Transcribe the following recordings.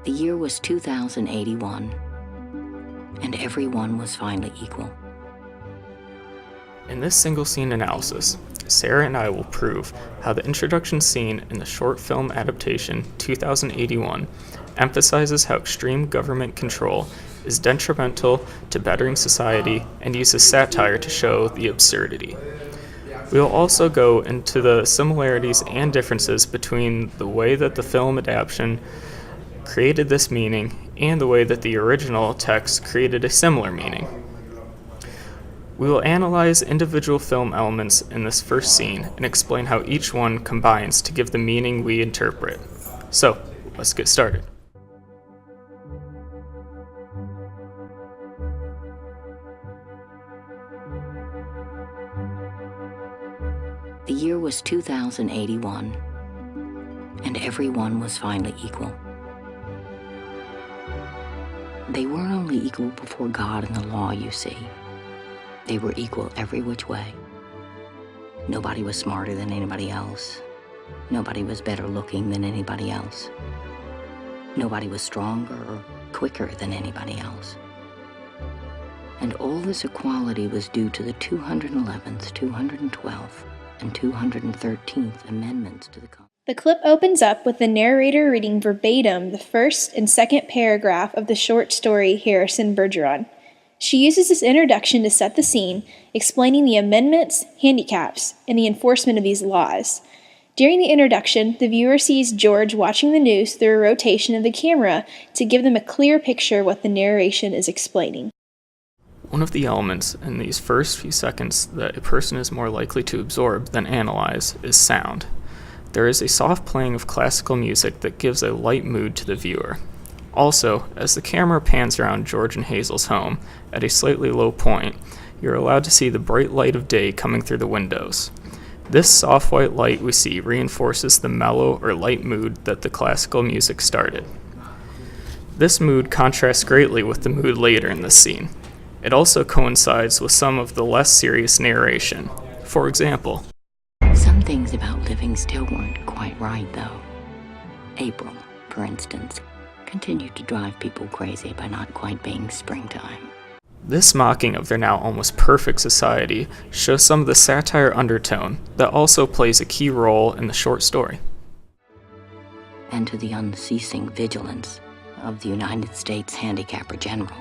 The year was 2081, and everyone was finally equal. In this single scene analysis, Sarah and I will prove how the introduction scene in the short film adaptation 2081 emphasizes how extreme government control is detrimental to bettering society and uses satire to show the absurdity. We will also go into the similarities and differences between the way that the film adaptation created this meaning and the way that the original text created a similar meaning. We will analyze individual film elements in this first scene and explain how each one combines to give the meaning we interpret. So, let's get started. The year was 2081, and everyone was finally equal. They weren't only equal before God and the law, you see. They were equal every which way. Nobody was smarter than anybody else. Nobody was better looking than anybody else. Nobody was stronger or quicker than anybody else. And all this equality was due to the 211th, 212th, and 213th Amendments to the Constitution. The clip opens up with the narrator reading verbatim the first and second paragraph of the short story Harrison Bergeron. She uses this introduction to set the scene, explaining the amendments, handicaps, and the enforcement of these laws. During the introduction, the viewer sees George watching the news through a rotation of the camera to give them a clear picture of what the narration is explaining. One of the elements in these first few seconds that a person is more likely to absorb than analyze is sound. There is a soft playing of classical music that gives a light mood to the viewer. Also, as the camera pans around George and Hazel's home, at a slightly low point, you're allowed to see the bright light of day coming through the windows. This soft white light we see reinforces the mellow or light mood that the classical music started. This mood contrasts greatly with the mood later in the scene. It also coincides with some of the less serious narration. For example, Some things about living still weren't quite right, though. April, for instance, continued to drive people crazy by not quite being springtime. this mocking of their now almost perfect society shows some of the satire undertone that also plays a key role in the short story. And to the unceasing vigilance of the United States Handicapper General.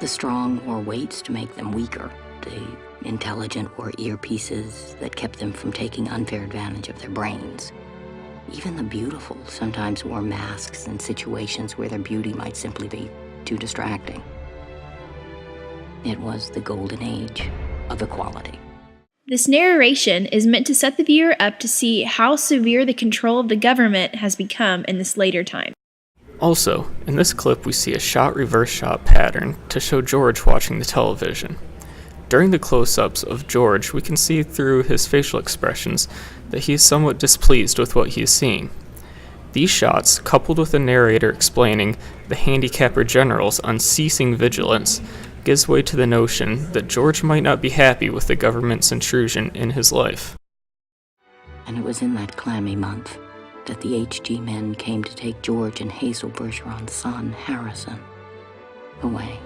The strong wore weights to make them weaker. The intelligent wore earpieces that kept them from taking unfair advantage of their brains. Even the beautiful sometimes wore masks in situations where their beauty might simply be too distracting. It was the golden age of equality. This narration is meant to set the viewer up to see how severe the control of the government has become in this later time. Also, in this clip we see a shot-reverse shot pattern to show George watching the television. During the close-ups of George, we can see through his facial expressions that he is somewhat displeased with what he is seeing. These shots, coupled with the narrator explaining the Handicapper General's unceasing vigilance, gives way to the notion that George might not be happy with the government's intrusion in his life. And it was in that clammy month that the HG men came to take George and Hazel Bergeron's son, Harrison, away.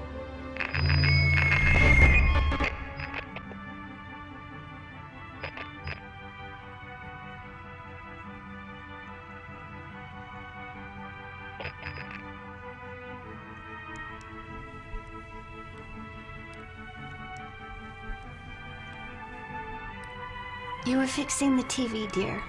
You were fixing the TV, dear.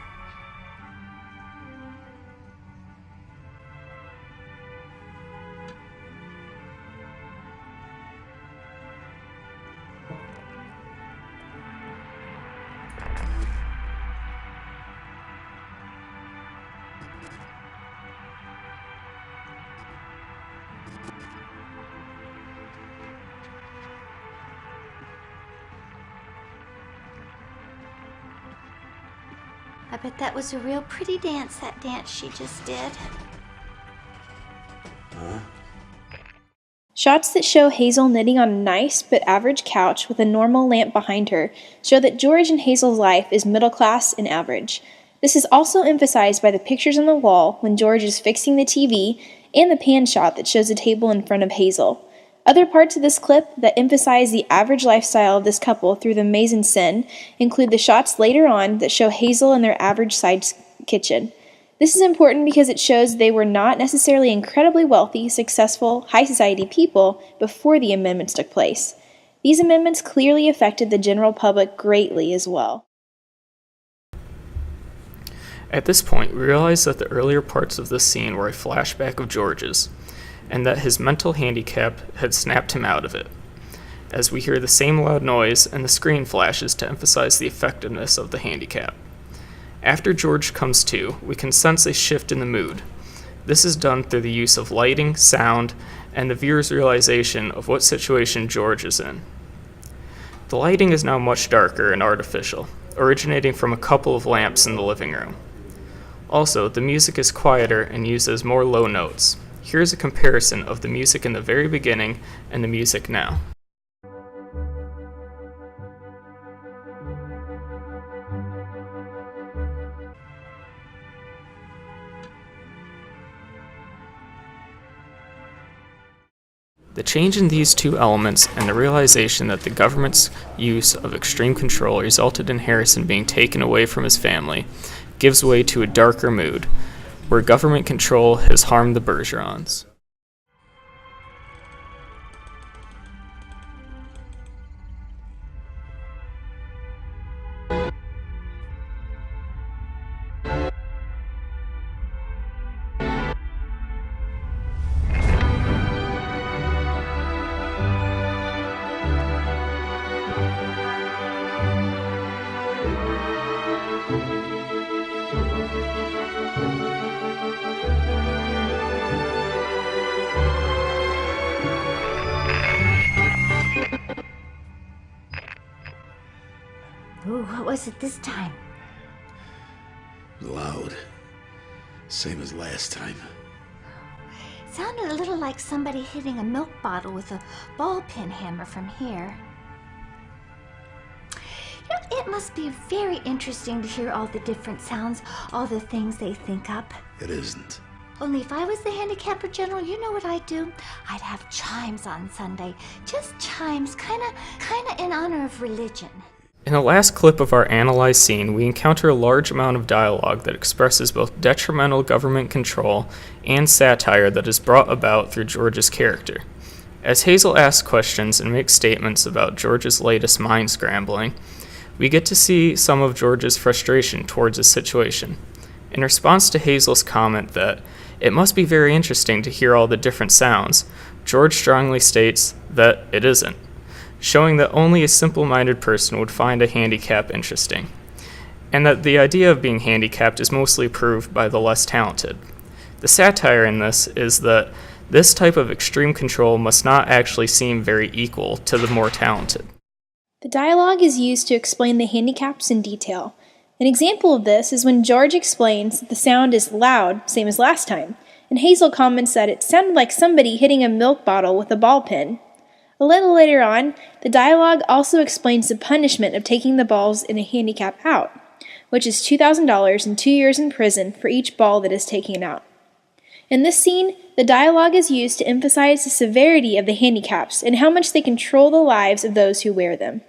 I bet that was a real pretty dance, that dance she just did. Shots that show Hazel knitting on a nice but average couch with a normal lamp behind her show that George and Hazel's life is middle class and average. This is also emphasized by the pictures on the wall when George is fixing the TV and the pan shot that shows a table in front of Hazel. Other parts of this clip that emphasize the average lifestyle of this couple through the mise-en-scène include the shots later on that show Hazel in their average-sized kitchen. This is important because it shows they were not necessarily incredibly wealthy, successful, high-society people before the amendments took place. These amendments clearly affected the general public greatly as well. At this point, we realize that the earlier parts of this scene were a flashback of George's, and that his mental handicap had snapped him out of it, as we hear the same loud noise and the screen flashes to emphasize the effectiveness of the handicap. After George comes to, we can sense a shift in the mood. This is done through the use of lighting, sound, and the viewer's realization of what situation George is in. The lighting is now much darker and artificial, originating from a couple of lamps in the living room. Also, the music is quieter and uses more low notes. Here's a comparison of the music in the very beginning and the music now. The change in these two elements and the realization that the government's use of extreme control resulted in Harrison being taken away from his family gives way to a darker mood, where government control has harmed the Bergerons. Ooh, what was it this time? Loud. Same as last time. Sounded a little like somebody hitting a milk bottle with a ball peen hammer from here. You know, it must be very interesting to hear all the different sounds, all the things they think up. It isn't. Only if I was the handicapper general, you know what I'd do? I'd have chimes on Sunday. Just chimes, kinda in honor of religion. In the last clip of our analyzed scene, we encounter a large amount of dialogue that expresses both detrimental government control and satire that is brought about through George's character. As Hazel asks questions and makes statements about George's latest mind scrambling, we get to see some of George's frustration towards his situation. In response to Hazel's comment that it must be very interesting to hear all the different sounds, George strongly states that it isn't, showing that only a simple-minded person would find a handicap interesting, and that the idea of being handicapped is mostly approved by the less talented. The satire in this is that this type of extreme control must not actually seem very equal to the more talented. The dialogue is used to explain the handicaps in detail. An example of this is when George explains that the sound is loud, same as last time, and Hazel comments that it sounded like somebody hitting a milk bottle with a ball peen. A little later on, the dialogue also explains the punishment of taking the balls in a handicap out, which is $2,000 and 2 years in prison for each ball that is taken out. In this scene, the dialogue is used to emphasize the severity of the handicaps and how much they control the lives of those who wear them.